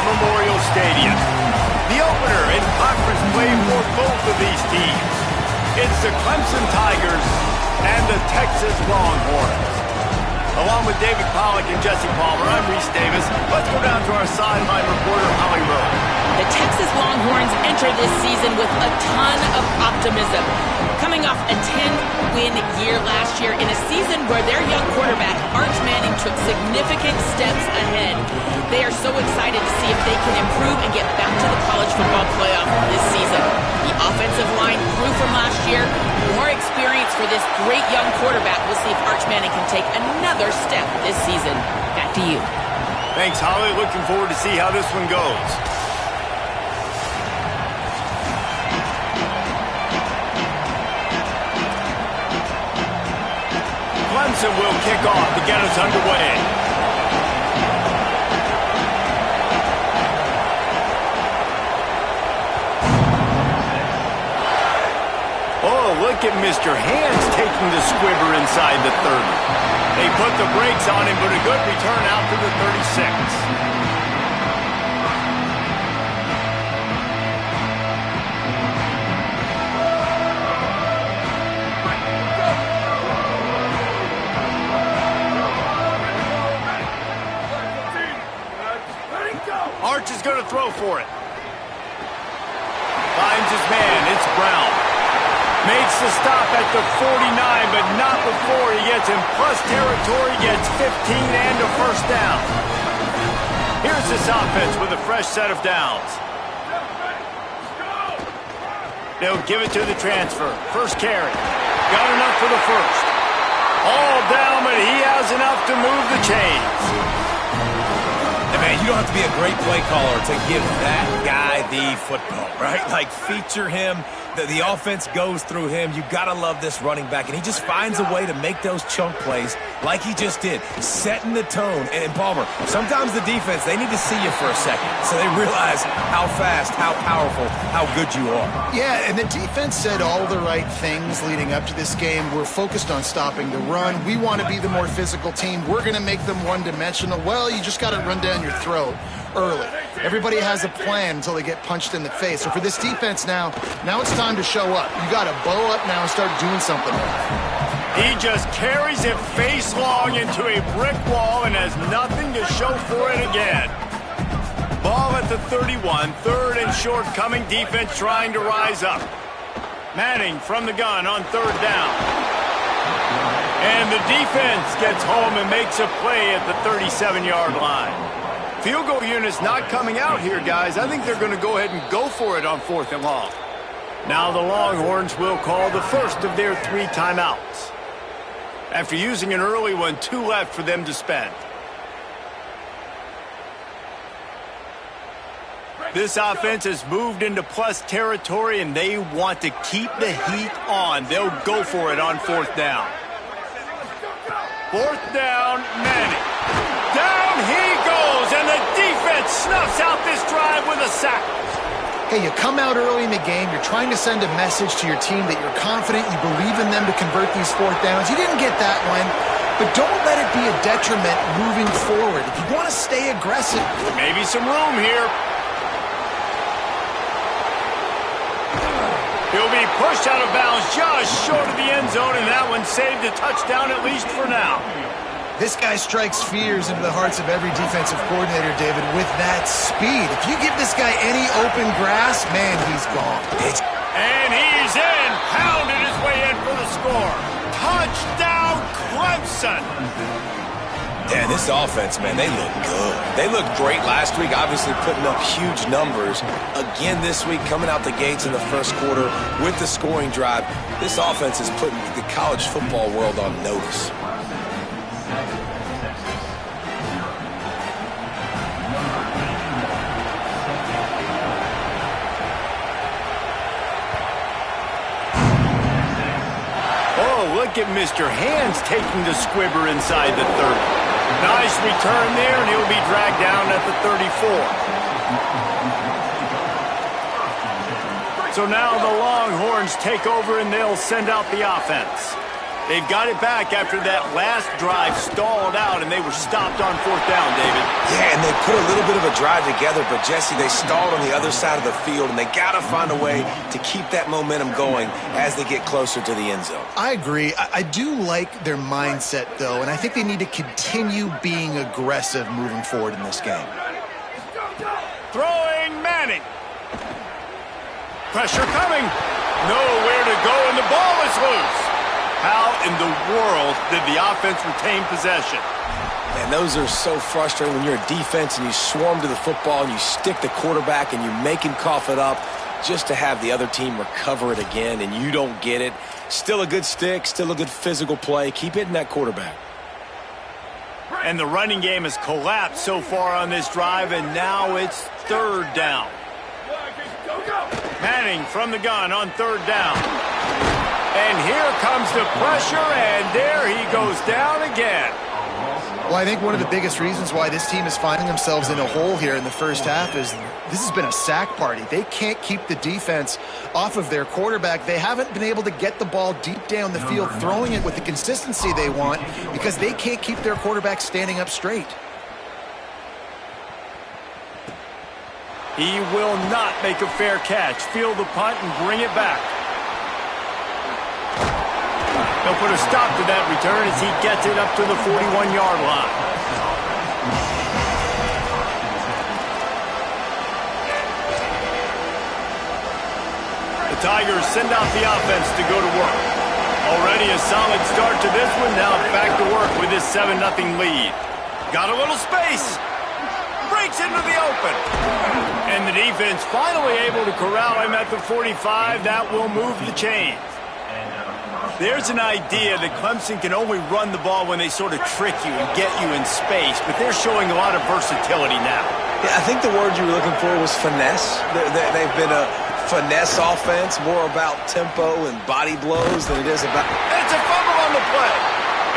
Memorial Stadium. The opener in conference play for both of these teams. It's the Clemson Tigers and the Texas Longhorns. Along with David Pollack and Jesse Palmer, I'm Reese Davis. Let's go down to our sideline reporter, Holly Rowe. The Texas Longhorns enter this season with a ton of optimism. Coming off a 10-win year last year in a season where their young quarterback, Arch Manning, took significant steps ahead. They are so excited to see if they can improve and get back to the college football playoff this season. The offensive line grew from last year. More experience for this great young quarterback. We'll see if Arch Manning can take another step this season. Back to you. Thanks, Holly. Looking forward to see how this one goes. Clemson will kick off to get us underway. Oh, look at Mr. Hands taking the squibber inside the 30. They put the brakes on him, but a good return out to the 36. Arch is going to throw for it. Finds his man. It's Brown. Makes the stop at the 49, but not before he gets in plus territory, gets 15 and a first down. Here's this offense with a fresh set of downs. They'll give it to the transfer. First carry. Got enough for the first. All down, but he has enough to move the chains. Man, you don't have to be a great play caller to give that guy the football, right? Like, feature him. The offense goes through him. You got to love this running back, and he just finds a way to make those chunk plays like he just did, setting the tone. And Palmer, sometimes the defense, they need to see you for a second so they realize how fast, how powerful, how good you are. Yeah, and the defense said all the right things leading up to this game. We're focused on stopping the run. We want to be the more physical team. We're going to make them one-dimensional. Well, you just got to run down your throat early. Everybody has a plan until they get punched in the face. So for this defense now it's time to show up. You got to bow up now and start doing something. He just carries it face long into a brick wall and has nothing to show for it again. Ball at the 31, third and short coming, defense trying to rise up. Manning from the gun on third down. And the defense gets home and makes a play at the 37-yard line. Field goal unit's not coming out here, guys. I think they're going to go ahead and go for it on fourth and long. Now the Longhorns will call the first of their 3 timeouts. After using an early one, 2 left for them to spend. This offense has moved into plus territory, and they want to keep the heat on. They'll go for it on fourth down. Fourth down, Manning. Down he goes, and the defense snuffs out this drive with a sack. Hey, you come out early in the game, you're trying to send a message to your team that you're confident, you believe in them to convert these fourth downs. You didn't get that one, but don't let it be a detriment moving forward. If you want to stay aggressive. Maybe some room here. He'll be pushed out of bounds just short of the end zone, and that one saved a touchdown at least for now. This guy strikes fears into the hearts of every defensive coordinator, David, with that speed. If you give this guy any open grass, man, he's gone. And he's in, pounded his way in for the score. Touchdown, Clemson. Yeah, this offense, man, they look good. They looked great last week, obviously putting up huge numbers. Again this week, coming out the gates in the first quarter with the scoring drive. This offense is putting the college football world on notice. Look at Mr. Hands taking the squibber inside the 30. Nice return there, and he'll be dragged down at the 34. So now the Longhorns take over, and they'll send out the offense. They've got it back after that last drive stalled out, and they were stopped on 4th down, David. Yeah, and they put a little bit of a drive together, but, Jesse, they stalled on the other side of the field, and they got to find a way to keep that momentum going as they get closer to the end zone. I agree. I do like their mindset, though, and I think they need to continue being aggressive moving forward in this game. Throwing Manning. Pressure coming. Nowhere to go, and the ball is loose. How in the world did the offense retain possession? And those are so frustrating when you're a defense and you swarm to the football and you stick the quarterback and you make him cough it up just to have the other team recover it again, and you don't get it. Still a good stick, still a good physical play. Keep hitting that quarterback. And the running game has collapsed so far on this drive, and now it's 3rd down. Manning from the gun on 3rd down. And here comes the pressure, and there he goes down again. Well, I think one of the biggest reasons why this team is finding themselves in a hole here in the first half is this has been a sack party. They can't keep the defense off of their quarterback. They haven't been able to get the ball deep down the field, throwing it with the consistency they want because they can't keep their quarterback standing up straight. He will not make a fair catch. Field the punt and bring it back. They'll put a stop to that return as he gets it up to the 41-yard line. The Tigers send out the offense to go to work. Already a solid start to this one. Now back to work with this 7-0 lead. Got a little space. Breaks into the open. And the defense finally able to corral him at the 45. That will move the chains. There's an idea that Clemson can only run the ball when they sort of trick you and get you in space, but they're showing a lot of versatility now. Yeah, I think the word you were looking for was finesse. They've been a finesse offense, more about tempo and body blows than it is about... It's a fumble on the play.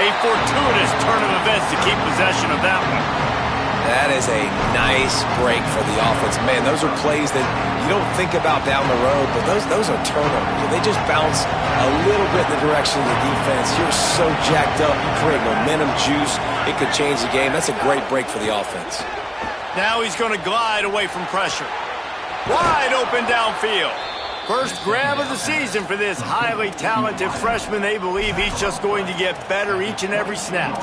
A fortuitous turn of events to keep possession of that one. That is a nice break for the offense. Man, those are plays that you don't think about down the road, but those are turnovers. They just bounce a little bit in the direction of the defense. You're so jacked up. You create momentum, juice. It could change the game. That's a great break for the offense. Now he's going to glide away from pressure. Wide open downfield. First grab of the season for this highly talented freshman. They believe he's just going to get better each and every snap.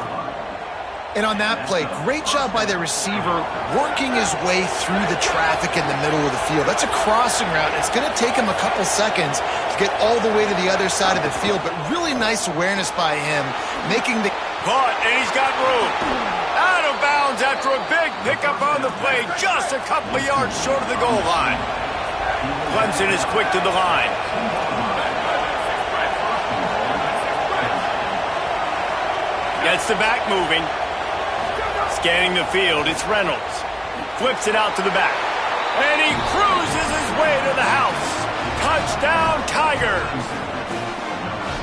And on that play, great job by their receiver working his way through the traffic in the middle of the field. That's a crossing route. It's going to take him a couple seconds to get all the way to the other side of the field, but really nice awareness by him, making the... Caught, and he's got room. Out of bounds after a big pickup on the play, just a couple of yards short of the goal line. Clemson is quick to the line. Gets the back moving. Scanning the field, it's Reynolds. Flips it out to the back. And he cruises his way to the house. Touchdown, Tigers!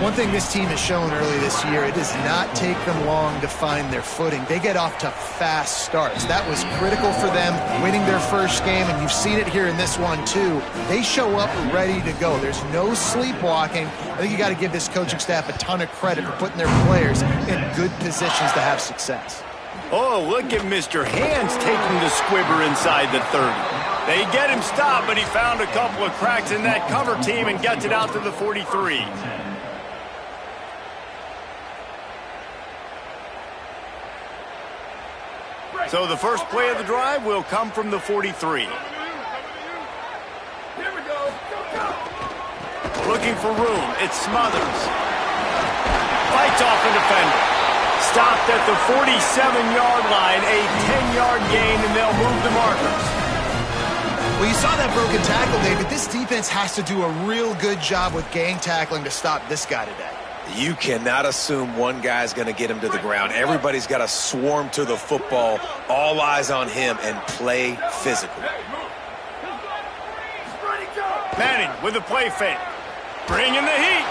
One thing this team has shown early this year, it does not take them long to find their footing. They get off to fast starts. That was critical for them, winning their first game, and you've seen it here in this one too. They show up ready to go. There's no sleepwalking. I think you got to give this coaching staff a ton of credit for putting their players in good positions to have success. Oh, look at Mr. Hands taking the squibber inside the 30. They get him stopped, but he found a couple of cracks in that cover team and gets it out to the 43. So the first play of the drive will come from the 43. Looking for room. It's Smothers. Fights off a defender. Stopped at the 47-yard line, a 10-yard gain, and they'll move the markers. Well, you saw that broken tackle, David. This defense has to do a real good job with gang tackling to stop this guy today. You cannot assume one guy's going to get him to the ground. Everybody's got to swarm to the football, all eyes on him, and play physical. Manning with a play fake. Bringing the heat.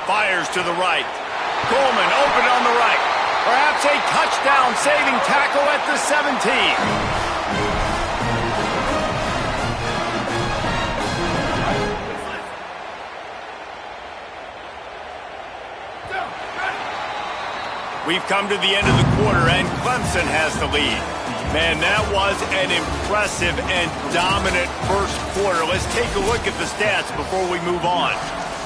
Fires to the right. Coleman open on the right. Perhaps a touchdown-saving tackle at the 17. We've come to the end of the quarter, and Clemson has the lead. Man, that was an impressive and dominant first quarter. Let's take a look at the stats before we move on.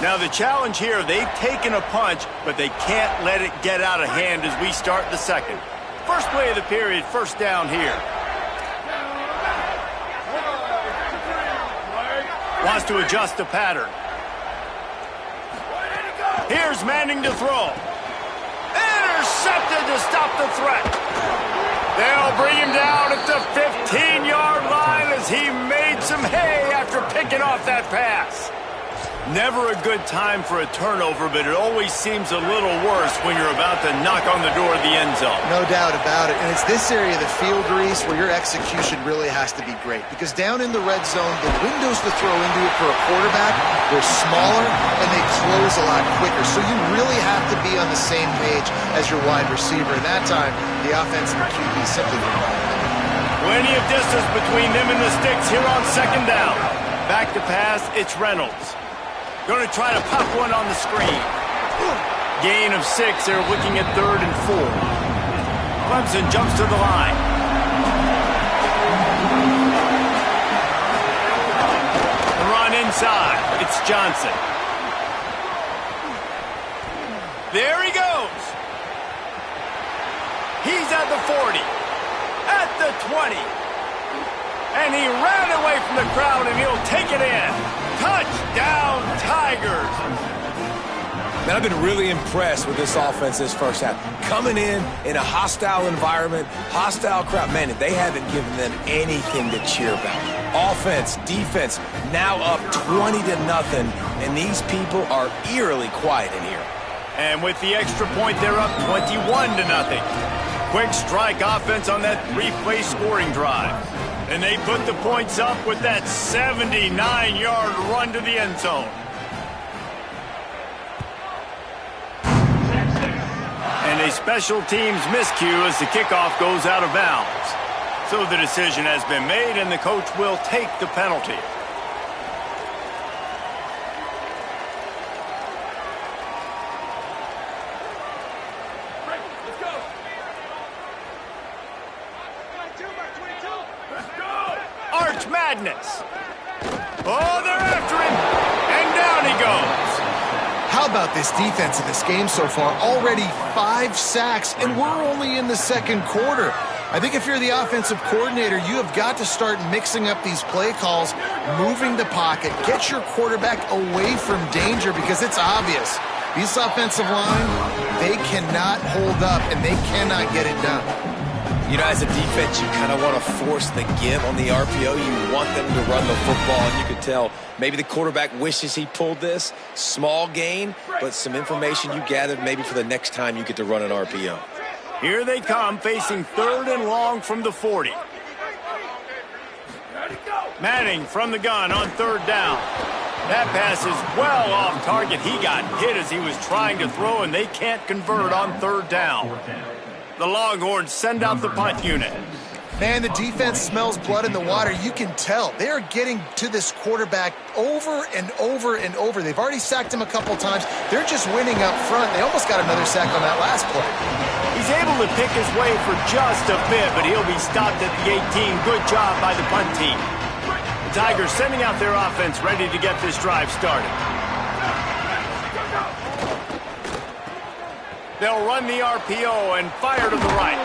Now, the challenge here, they've taken a punch, but they can't let it get out of hand as we start the second. First play of the period, first down here. Wants to adjust the pattern. Here's Manning to throw. Intercepted to stop the threat. They'll bring him down at the 15-yard line as he made some hay after picking off that pass. Never a good time for a turnover, but it always seems a little worse when you're about to knock on the door of the end zone. No doubt about it. And it's this area of the field, Reese, where your execution really has to be great. Because down in the red zone, the windows to throw into it for a quarterback, they're smaller and they close a lot quicker. So you really have to be on the same page as your wide receiver. And that time, the offense and the QB simply won't. Plenty of distance between them and the sticks here on second down. Back to pass, it's Reynolds. Going to try to pop one on the screen. Gain of 6. They're looking at 3rd and 4. Clemson jumps to the line. The run inside. It's Johnson. There he goes. He's at the 40. At the 20. And he ran away from the crowd, and he'll take it in. Touchdown, Tigers! Man, I've been really impressed with this offense this first half. Coming in a hostile environment, hostile crowd. Man, they haven't given them anything to cheer about. Offense, defense, now up 20-0, and these people are eerily quiet in here. And with the extra point, they're up 21-0. Quick strike offense on that 3-play scoring drive. And they put the points up with that 79-yard run to the end zone. And a special teams miscue as the kickoff goes out of bounds. So the decision has been made, and the coach will take the penalty. Arch Madness. Oh, they're after him. And down he goes. How about this defense in this game so far? Already 5 sacks, and we're only in the second quarter. I think if you're the offensive coordinator, you have got to start mixing up these play calls, moving the pocket, get your quarterback away from danger, because it's obvious. This offensive line, they cannot hold up, and they cannot get it done. You know, as a defense, you kind of want to force the give on the RPO. You want them to run the football, and you can tell maybe the quarterback wishes he pulled this. Small gain, but some information you gathered maybe for the next time you get to run an RPO. Here they come, facing 3rd and long from the 40. Manning from the gun on 3rd down. That pass is well off target. He got hit as he was trying to throw, and they can't convert on 3rd down. The Longhorns send out the punt unit. Man, the defense smells blood in the water. You can tell. They are getting to this quarterback over and over and over. They've already sacked him a couple times. They're just winning up front. They almost got another sack on that last play. He's able to pick his way for just a bit, but he'll be stopped at the 18. Good job by the punt team. The Tigers sending out their offense, ready to get this drive started. They'll run the RPO and fire to the right.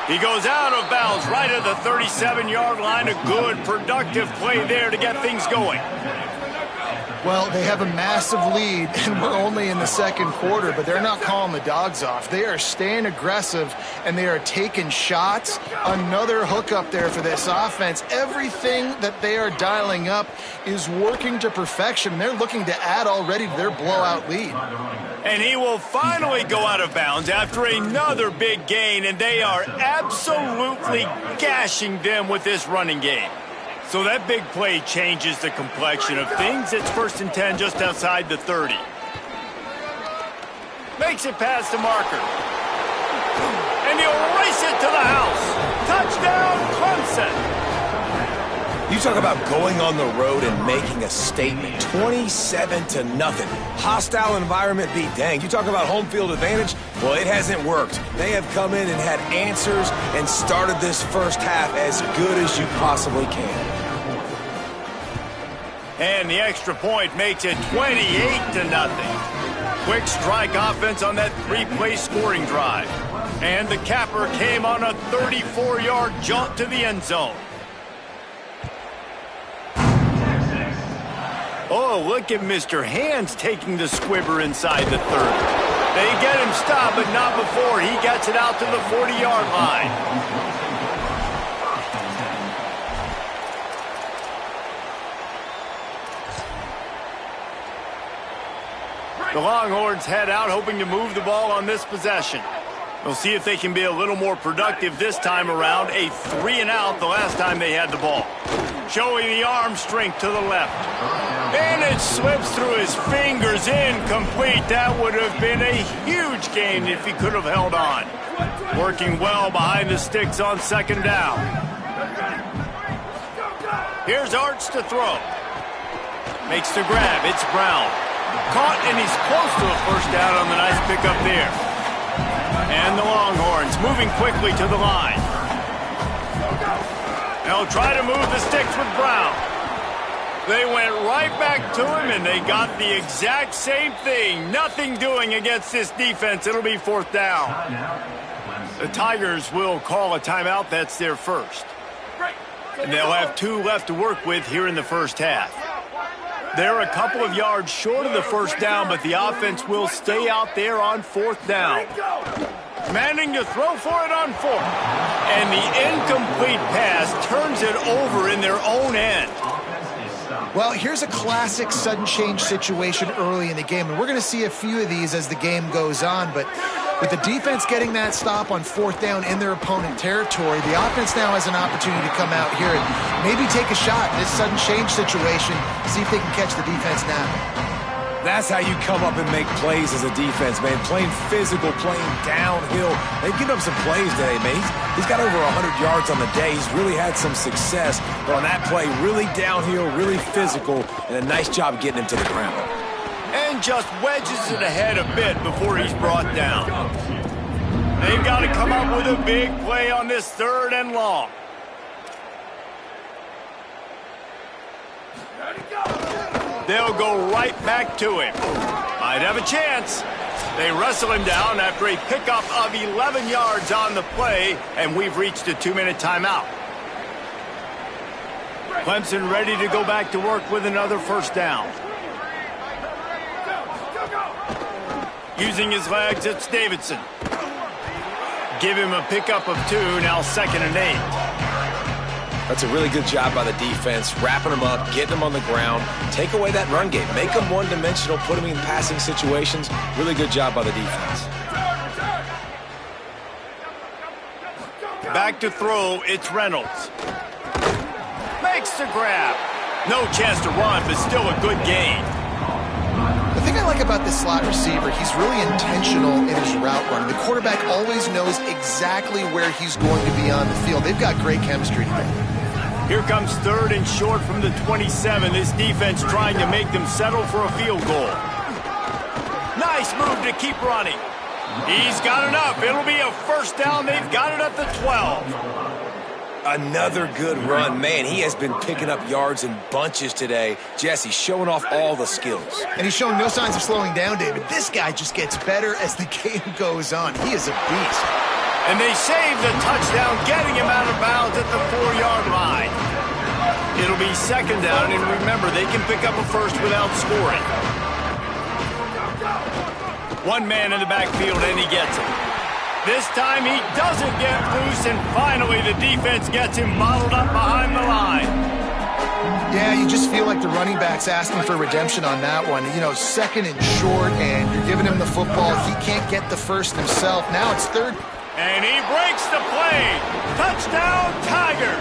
He goes out of bounds right at the 37-yard line. A good, productive play there to get things going. Well, they have a massive lead, and we're only in the second quarter, but they're not calling the dogs off. They are staying aggressive, and they are taking shots. Another hook up there for this offense. Everything that they are dialing up is working to perfection. They're looking to add already to their blowout lead. And he will finally go out of bounds after another big gain, and they are absolutely gashing them with this running game. So that big play changes the complexion of things. It's 1st and 10 just outside the 30. Makes it past the marker. And he'll race it to the house. Touchdown, Clemson. You talk about going on the road and making a statement. 27-0. Hostile environment be danged. You talk about home field advantage? Well, it hasn't worked. They have come in and had answers and started this first half as good as you possibly can. And the extra point makes it 28-0. Quick strike offense on that three-play scoring drive. And the capper came on a 34-yard jaunt to the end zone. Oh, look at Mr. Hands taking the squibber inside the 30. They get him stopped, but not before he gets it out to the 40-yard line. The Longhorns head out, hoping to move the ball on this possession. We'll see if they can be a little more productive this time around. A 3-and-out the last time they had the ball. Showing the arm strength to the left. And it slips through his fingers, incomplete. That would have been a huge gain if he could have held on. Working well behind the sticks on second down. Here's Arch to throw. Makes the grab. It's Brown. Caught, and he's close to a first down on the nice pickup there. And the Longhorns moving quickly to the line. They'll try to move the sticks with Brown. They went right back to him, and they got the exact same thing. Nothing doing against this defense. It'll be fourth down. The Tigers will call a timeout. That's their first. And they'll have 2 left to work with here in the first half. They're a couple of yards short of the first down, but the offense will stay out there on fourth down. Manning to throw for it on fourth. And the incomplete pass turns it over in their own end. Well, here's a classic sudden change situation early in the game, and we're going to see a few of these as the game goes on, but with the defense getting that stop on fourth down in their opponent territory, the offense now has an opportunity to come out here and maybe take a shot in this sudden change situation, see if they can catch the defense now. That's how you come up and make plays as a defense, man. Playing physical, playing downhill. They've given up some plays today, man. He's got over 100 yards on the day. He's really had some success. But on that play, really downhill, really physical, and a nice job getting him to the ground. And just wedges it ahead a bit before he's brought down. They've got to come up with a big play on this 3rd and long. They'll go right back to him. Might have a chance. They wrestle him down after a pickup of 11 yards on the play, and we've reached a 2-minute timeout. Clemson ready to go back to work with another first down. Using his legs, it's Davidson. Give him a pickup of 2, now 2nd and 8. That's a really good job by the defense, wrapping them up, getting them on the ground, take away that run game, make them one-dimensional, put them in passing situations. Really good job by the defense. Back to throw, it's Reynolds. Makes the grab. No chance to run, but still a good gain. The thing I like about this slot receiver, he's really intentional in his route running. The quarterback always knows exactly where he's going to be on the field. They've got great chemistry together. Here comes 3rd and short from the 27. This defense trying to make them settle for a field goal. Nice move to keep running. He's got enough. It'll be a first down. They've got it at the 12. Another good run. Man, he has been picking up yards in bunches today. Jesse showing off all the skills. And he's showing no signs of slowing down, David. This guy just gets better as the game goes on. He is a beast. And they save the touchdown, getting him out of bounds at the 4-yard line. It'll be 2nd down, and remember, they can pick up a first without scoring. One man in the backfield, and he gets it. This time he doesn't get loose, and finally the defense gets him bottled up behind the line. Yeah, you just feel like the running back's asking for redemption on that one. You know, 2nd and short, and you're giving him the football. He can't get the first himself. Now it's 3rd. And he breaks the play. Touchdown, Tigers.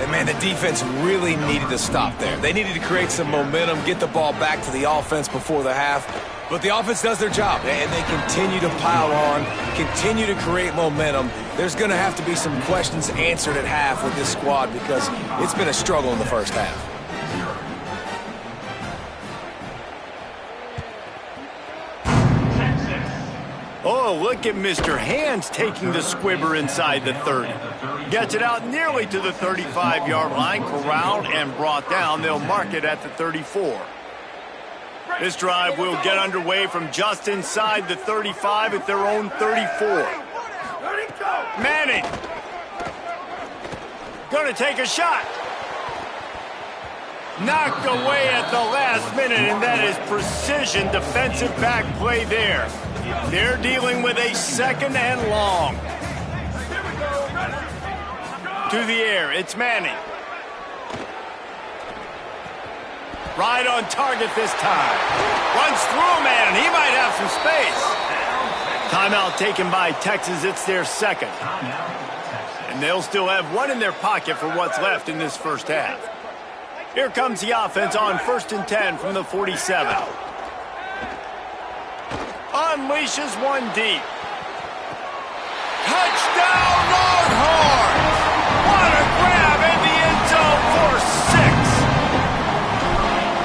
And, man, the defense really needed to stop there. They needed to create some momentum, get the ball back to the offense before the half. But the offense does their job, and they continue to pile on, continue to create momentum. There's going to have to be some questions answered at half with this squad because it's been a struggle in the first half. Oh, look at Mr. Hands taking the squibber inside the 30. Gets it out nearly to the 35-yard line, corralled and brought down. They'll mark it at the 34. This drive will get underway from just inside the 35 at their own 34. Manning. Gonna take a shot. Knocked away at the last minute, and that is precision defensive back play there. They're dealing with a second and long. To the air, it's Manning. Right on target this time. Runs through a man, and he might have some space. Timeout taken by Texas. It's their second. And they'll still have one in their pocket for what's left in this first half. Here comes the offense on 1st and 10 from the 47. Unleashes one deep. Touchdown, Longhorns! What a grab in the end zone for 6.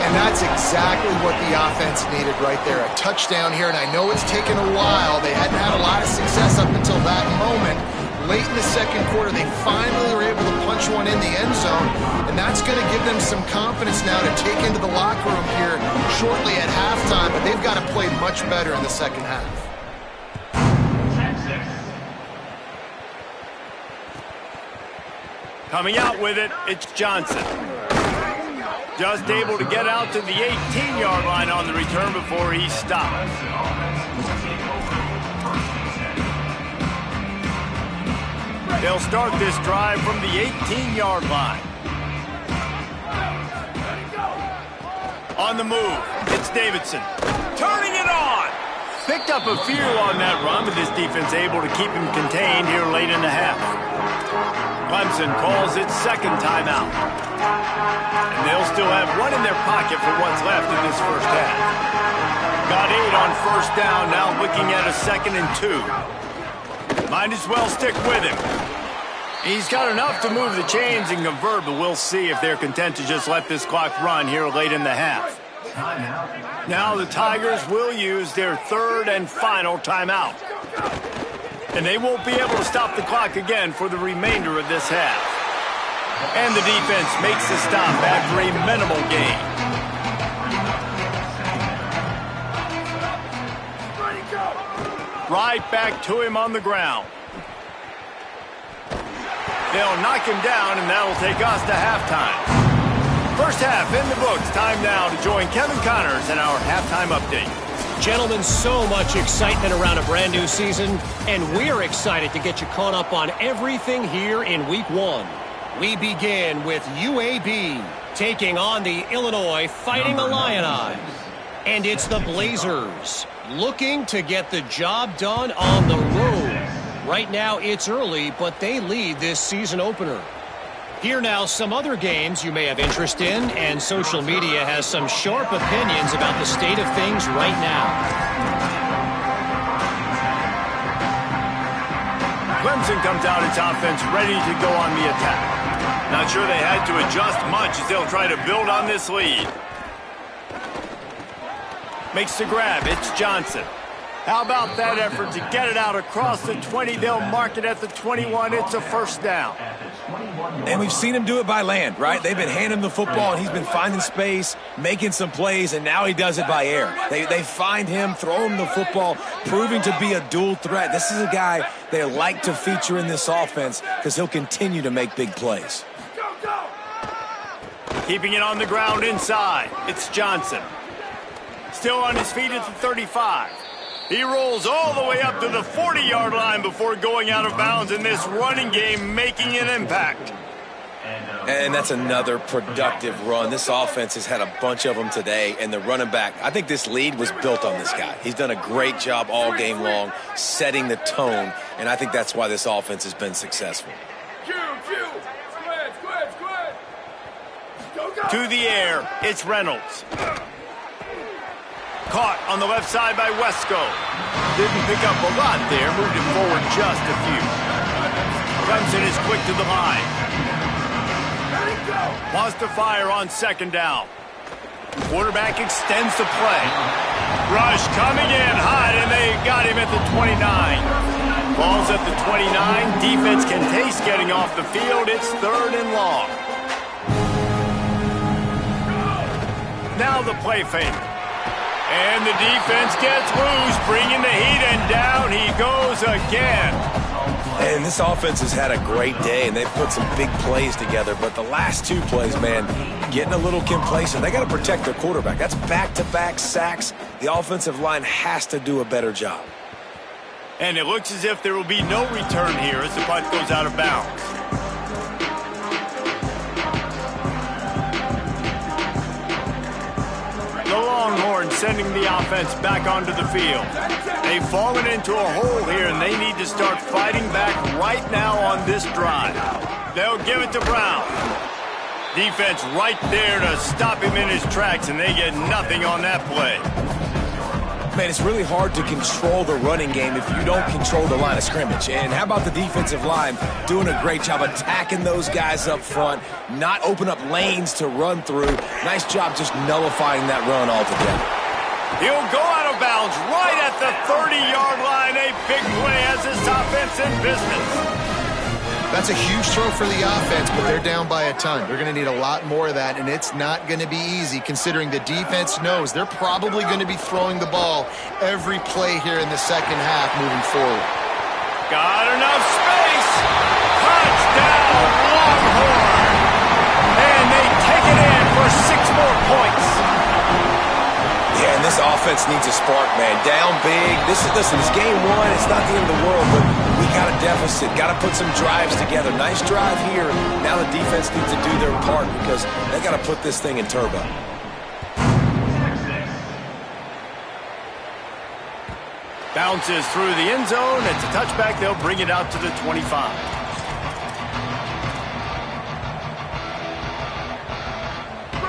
And that's exactly what the offense needed right there. A touchdown here, and I know it's taken a while. They hadn't had a lot of success up until that moment. Late in the second quarter, they finally were able to punch one in the end zone, and that's going to give them some confidence now to take into the locker room here shortly at halftime, but they've got to play much better in the second half. Coming out with it, it's Johnson. Just able to get out to the 18-yard line on the return before he stops. They'll start this drive from the 18-yard line. On the move, it's Davidson. Turning it on! Picked up a few on that run, but this defense able to keep him contained here late in the half. Clemson calls its second timeout. And they'll still have one in their pocket for what's left in this first half. Got 8 on first down, now looking at a 2nd and 2. Might as well stick with him. He's got enough to move the chains and convert, but we'll see if they're content to just let this clock run here late in the half. Now the Tigers will use their 3rd and final timeout. And they won't be able to stop the clock again for the remainder of this half. And the defense makes the stop after a minimal gain. Right back to him on the ground. They'll knock him down, and that'll take us to halftime. First half in the books. Time now to join Kevin Connors in our halftime update. Gentlemen, so much excitement around a brand new season, and we're excited to get you caught up on everything here in Week 1. We begin with UAB taking on the Illinois Fighting Illini. And it's the Blazers looking to get the job done on the road. Right now it's early, but they lead this season opener. Here now some other games you may have interest in, and social media has some sharp opinions about the state of things right now. Clemson comes out its offense ready to go on the attack. Not sure they had to adjust much as they'll try to build on this lead. Makes the grab, it's Johnson. How about that effort to get it out across the 20? They'll mark it at the 21. It's a first down. And we've seen him do it by land, right? They've been handing him the football, and he's been finding space, making some plays, and now he does it by air. They find him, throw him the football, proving to be a dual threat. This is a guy they like to feature in this offense because he'll continue to make big plays. Keeping it on the ground inside. It's Johnson. Still on his feet at the 35. He rolls all the way up to the 40-yard line before going out of bounds in this running game, making an impact. And that's another productive run. This offense has had a bunch of them today, and the running back, I think this lead was built on this guy. He's done a great job all game long, setting the tone, and I think that's why this offense has been successful. To the air, it's Reynolds. Caught on the left side by Wesco. Didn't pick up a lot there, moved it forward just a few. Clemson is quick to the line. Wants to fire on second down. Quarterback extends the play. Rush coming in hot, and they got him at the 29. Ball's at the 29. Defense can taste getting off the field. It's 3rd and long. Now the play fake. And the defense gets loose, bringing the heat, and down he goes again. And this offense has had a great day, and they've put some big plays together. But the last 2 plays, man, getting a little complacent. They got to protect their quarterback. That's back-to-back sacks. The offensive line has to do a better job. And it looks as if there will be no return here as the punt goes out of bounds. The Longhorns sending the offense back onto the field. They've fallen into a hole here, and they need to start fighting back right now on this drive. They'll give it to Brown. Defense right there to stop him in his tracks, and they get nothing on that play. Man, it's really hard to control the running game if you don't control the line of scrimmage. And how about the defensive line doing a great job attacking those guys up front, not open up lanes to run through. Nice job just nullifying that run altogether. He'll go out of bounds right at the 30-yard line. A big play as this offense in business. That's a huge throw for the offense, but they're down by a ton. They're going to need a lot more of that, and it's not going to be easy considering the defense knows they're probably going to be throwing the ball every play here in the second half moving forward. Got enough space. Touchdown, Longhorn. And they take it in for 6 more points. Yeah, and this offense needs a spark, man. Down big. Listen, it's game 1. It's not the end of the world, but we got a deficit. Got to put some drives together. Nice drive here. Now the defense needs to do their part because they got to put this thing in turbo. Bounces through the end zone. It's a touchback. They'll bring it out to the 25.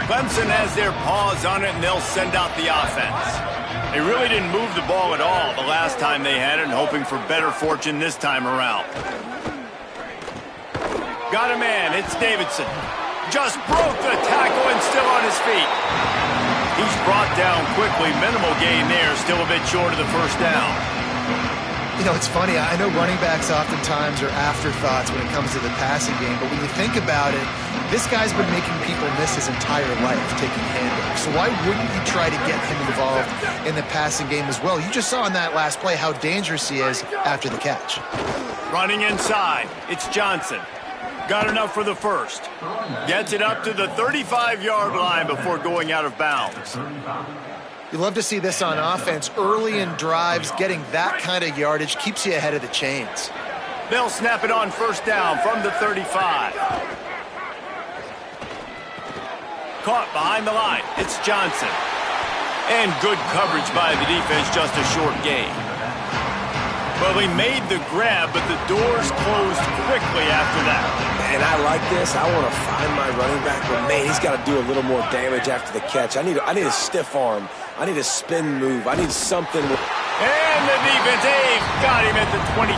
Clemson has their paws on it, and they'll send out the offense. They really didn't move the ball at all the last time they had it, hoping for better fortune this time around. Got a man. It's Davidson. Just broke the tackle and still on his feet. He's brought down quickly. Minimal gain there. Still a bit short of the first down. You know, it's funny. I know running backs oftentimes are afterthoughts when it comes to the passing game, but when you think about it, this guy's been making people miss his entire life taking handoffs. So why wouldn't you try to get him involved in the passing game as well? You just saw in that last play how dangerous he is after the catch. Running inside. It's Johnson. Got enough for the first. Gets it up to the 35-yard line before going out of bounds. You love to see this on offense. Early in drives, getting that kind of yardage keeps you ahead of the chains. They'll snap it on first down from the 35. Caught behind the line. It's Johnson. And good coverage by the defense, just a short gain. Well, he made the grab, but the doors closed quickly after that. And I like this. I want to find my running back, but man, he's got to do a little more damage after the catch. I need a stiff arm. I need a spin move. I need something. And the defense, got him at the 27.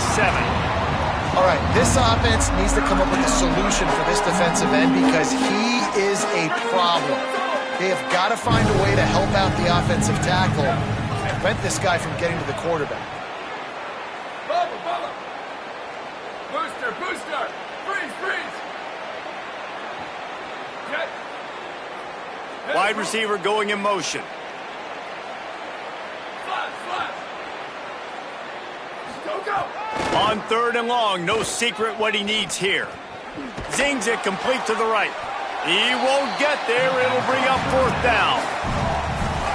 All right, this offense needs to come up with a solution for this defensive end because he is a problem. They have got to find a way to help out the offensive tackle and prevent this guy from getting to the quarterback. Bubba! Booster! Freeze! Jet. Wide receiver going in motion. Flash. Go. On 3rd and long, no secret what he needs here. Zings it complete to the right. He won't get there. It'll bring up 4th down.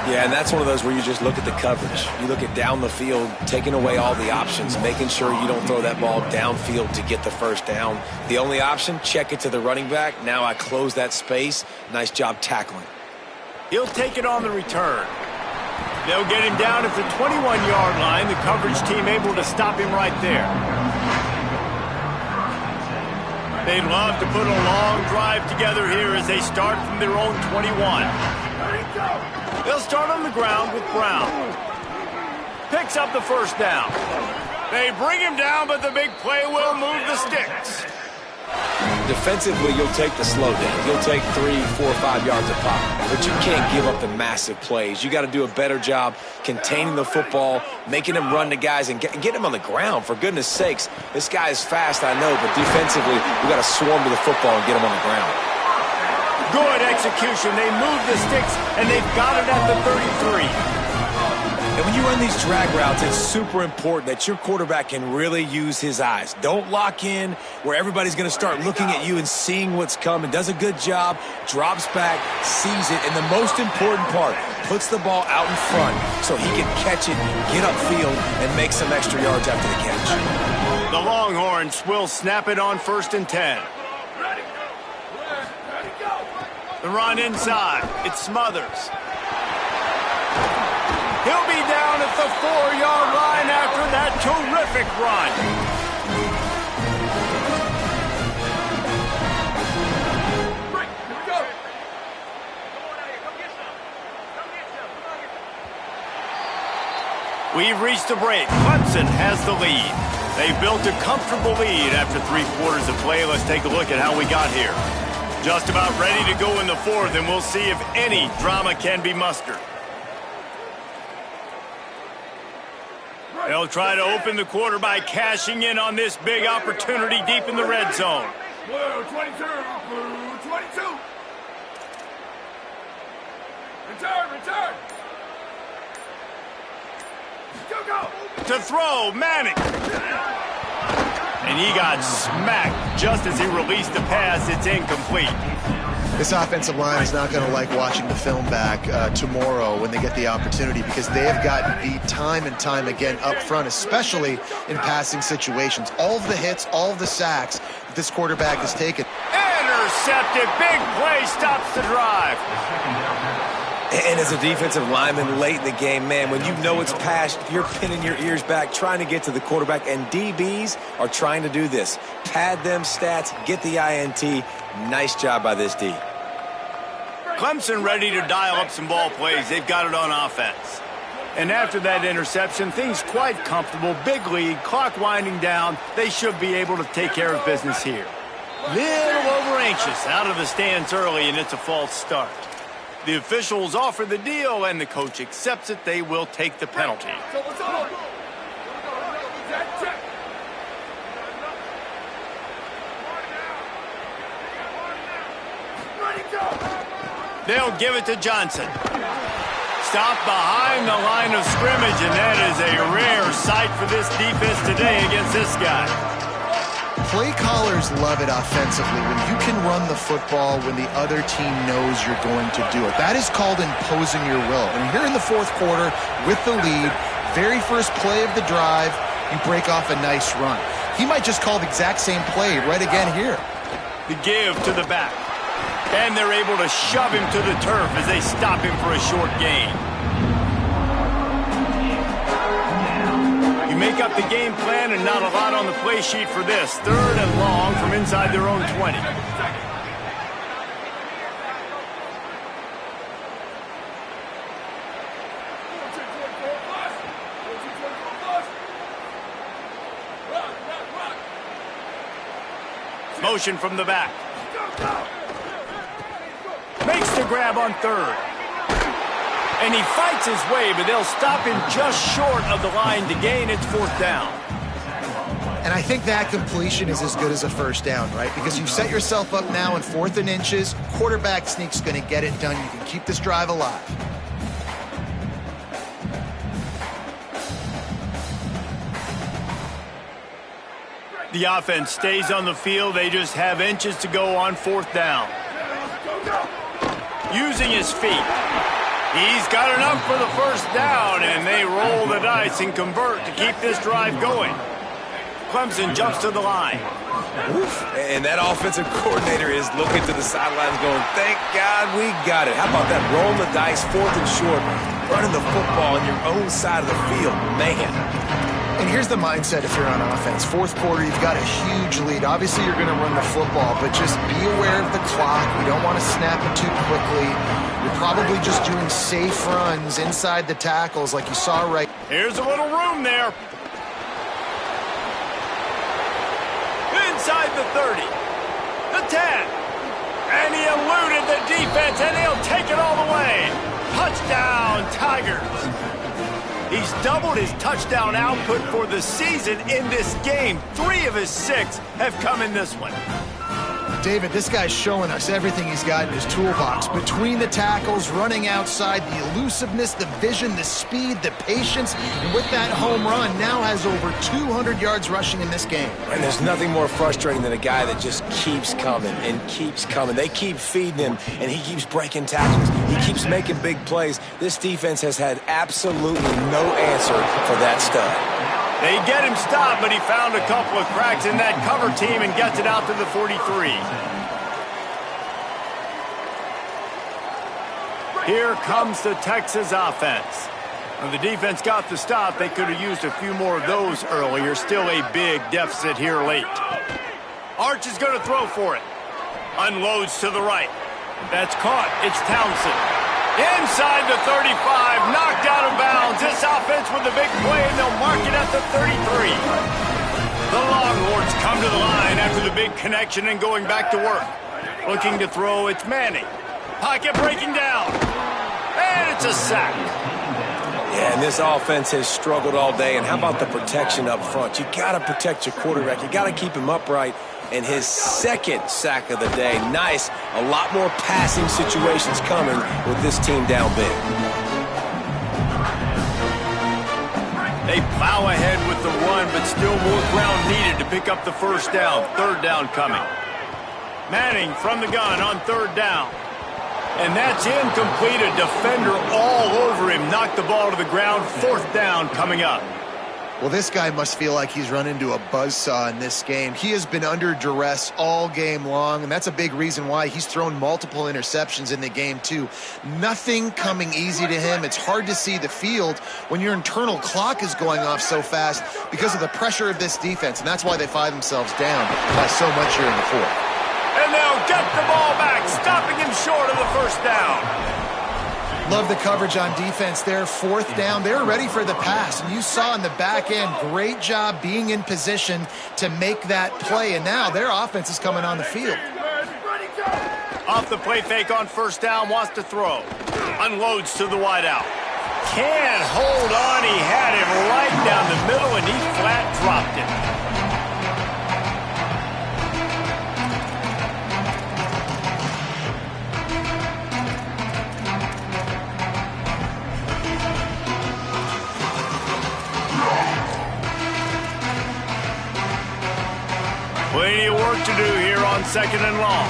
Yeah, and that's one of those where you just look at the coverage. You look at down the field, taking away all the options, making sure you don't throw that ball downfield to get the first down. The only option, check it to the running back. Now I close that space. Nice job tackling. He'll take it on the return. They'll get him down at the 21-yard line. The coverage team able to stop him right there. They'd love to put a long drive together here as they start from their own 21. They'll start on the ground with Brown. Picks up the first down. They bring him down, but the big play will move the sticks. Defensively, you'll take the slow down. You'll take 3, 4, 5 yards a pop. But you can't give up the massive plays. You got to do a better job containing the football, making him run to guys, and get him on the ground. For goodness sakes, this guy is fast, I know, but defensively, we got to swarm to the football and get him on the ground. Good execution. They move the sticks, and they've got it at the 33. And when you run these drag routes, it's super important that your quarterback can really use his eyes. Don't lock in where everybody's going to start looking at you and seeing what's coming. Does a good job, drops back, sees it, and the most important part, puts the ball out in front so he can catch it, get upfield, and make some extra yards after the catch. The Longhorns will snap it on 1st and 10. The run inside. It's Smothers. He'll be down at the 4-yard line after that terrific run. We've reached a break. Clemson has the lead. They built a comfortable lead after 3 quarters of play. Let's take a look at how we got here. Just about ready to go in the 4th, and we'll see if any drama can be mustered. They'll try to open the quarter by cashing in on this big opportunity deep in the red zone. Blue 22, blue 22. Return. Go. To throw, Manning. And he got smacked just as he released the pass. It's incomplete. This offensive line is not going to like watching the film back tomorrow when they get the opportunity, because they have gotten beat time and time again up front, especially in passing situations. All of the hits, all of the sacks that this quarterback has taken. Intercepted. Big play stops the drive. And as a defensive lineman late in the game, man, when you know it's past, you're pinning your ears back, trying to get to the quarterback, and DBs are trying to do this. Pad them stats, get the INT. Nice job by this D. Clemson ready to dial up some ball plays. They've got it on offense. And after that interception, things quite comfortable. Big lead, clock winding down. They should be able to take care of business here. Little over anxious, out of the stands early, and it's a false start. The officials offer the deal, and the coach accepts it. They will take the penalty. They'll give it to Johnson. Stopped behind the line of scrimmage, and that is a rare sight for this defense today against this guy. Play callers love it offensively when you can run the football when the other team knows you're going to do it. That is called imposing your will. And here in the 4th quarter with the lead, very first play of the drive, you break off a nice run. He might just call the exact same play right again here. The give to the back. And they're able to shove him to the turf as they stop him for a short gain. You make up the game plan, and not a lot on the play sheet for this. 3rd and long from inside their own 20. Motion from the back. Makes the grab on 3rd. And he fights his way, but they'll stop him just short of the line to gain. It's 4th down. And I think that completion is as good as a first down, right? Because you've set yourself up now in 4th and inches. Quarterback sneak's going to get it done. You can keep this drive alive. The offense stays on the field. They just have inches to go on 4th down. Using his feet. He's got enough for the first down, and they roll the dice and convert to keep this drive going. Clemson jumps to the line. Oof. And that offensive coordinator is looking to the sidelines going, thank God we got it. How about that? Roll the dice, 4th and short, running the football on your own side of the field. Man. And here's the mindset if you're on offense. 4th quarter, you've got a huge lead. Obviously, you're going to run the football, but just be aware of the clock. You don't want to snap it too quickly. You're probably just doing safe runs inside the tackles like you saw right. Here's a little room there. Inside the 30, the 10, and he eluded the defense, and he'll take it all the way. Touchdown, Tigers. He's doubled his touchdown output for the season in this game. 3 of his 6 have come in this one. David, this guy's showing us everything he's got in his toolbox. Between the tackles, running outside, the elusiveness, the vision, the speed, the patience, and with that home run, now has over 200 yards rushing in this game. And there's nothing more frustrating than a guy that just keeps coming and keeps coming. They keep feeding him, and he keeps breaking tackles. He keeps making big plays. This defense has had absolutely no answer for that stud. They get him stopped, but he found a couple of cracks in that cover team and gets it out to the 43. Here comes the Texas offense. When the defense got the stop, they could have used a few more of those earlier. Still a big deficit here late. Arch is going to throw for it. Unloads to the right. That's caught. It's Townsend. Inside the 35, knocked out of bounds. This offense with a big play, and they'll mark it at the 33. The Longhorns come to the line after the big connection and going back to work. Looking to throw, it's Manning. Pocket breaking down. And it's a sack. Yeah, and this offense has struggled all day. And how about the protection up front? You got to protect your quarterback. You got to keep him upright. And his second sack of the day. Nice. A lot more passing situations coming with this team down big. They plow ahead with the run, but still more ground needed to pick up the first down. Third down coming. Manning from the gun on third down. And that's incomplete. A defender all over him. Knocked the ball to the ground. Fourth down coming up. Well, this guy must feel like he's run into a buzzsaw in this game. He has been under duress all game long, and that's a big reason why he's thrown multiple interceptions in the game, too. Nothing coming easy to him. It's hard to see the field when your internal clock is going off so fast because of the pressure of this defense, and that's why they find themselves down by so much here in the fourth. And they'll get the ball back, stopping him short of the first down. Love the coverage on defense there. Fourth down. They were ready for the pass. And you saw in the back end, great job being in position to make that play. And now their offense is coming on the field. Off the play fake on first down, wants to throw. Unloads to the wideout. Can't hold on. He had it right down the middle, and he flat dropped it. Plenty of work to do here on second and long.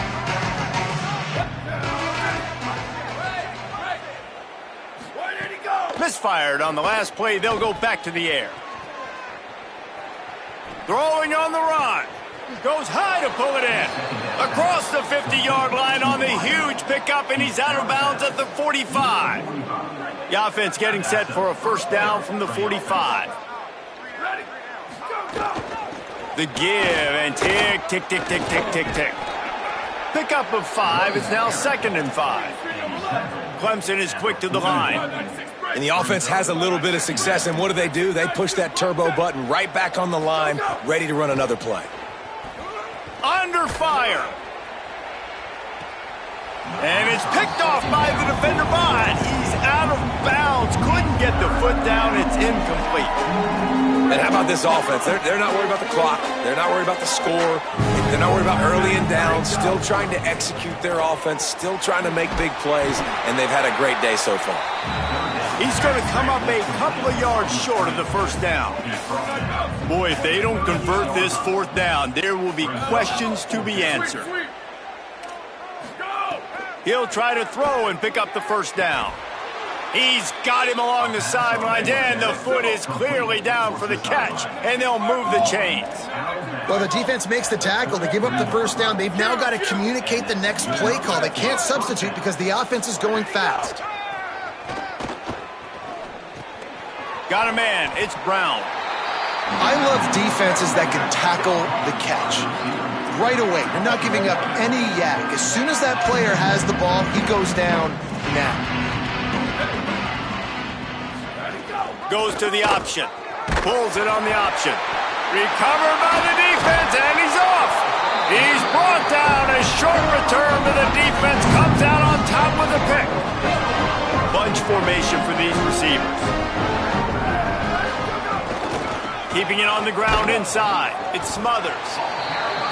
Where did he go? Misfired on the last play. They'll go back to the air. Throwing on the run. Goes high to pull it in. Across the 50-yard line on the huge pickup, and he's out of bounds at the 45. The offense getting set for a first down from the 45. Ready? Go, go! The give, and tick, tick, tick, tick, tick, tick, tick. Pickup of 5. It's now 2nd and 5. Clemson is quick to the line. And the offense has a little bit of success, and what do? They push that turbo button right back on the line, ready to run another play. Under fire. And it's picked off by the defender, but he's out of bounds. Couldn't get the foot down. It's incomplete. And how about this offense? They're not worried about the clock. They're not worried about the score. They're not worried about early and down. Still trying to execute their offense. Still trying to make big plays. And they've had a great day so far. He's going to come up a couple of yards short of the first down. Boy, if they don't convert this fourth down, there will be questions to be answered. He'll try to throw and pick up the first down. He's got him along the sidelines, and the foot is clearly down for the catch, and they'll move the chains. Well, the defense makes the tackle. They give up the first down. They've now got to communicate the next play call. They can't substitute because the offense is going fast. Got a man. It's Brown. I love defenses that can tackle the catch right away. They're not giving up any yak. As soon as that player has the ball, he goes down. now. Goes to the option. Pulls it on the option. Recovered by the defense, and he's off. He's brought down. A short return to the defense. Comes out on top with a pick. Bunch formation for these receivers. Keeping it on the ground inside. It's Smothers.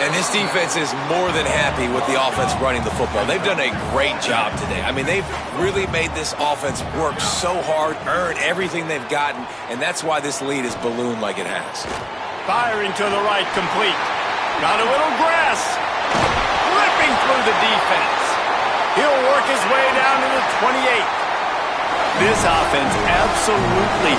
And this defense is more than happy with the offense running the football. They've done a great job today. I mean, they've really made this offense work so hard, earn everything they've gotten, and that's why this lead is ballooned like it has. Firing to the right, complete. Got a little grass. Ripping through the defense. He'll work his way down to the 28. This offense absolutely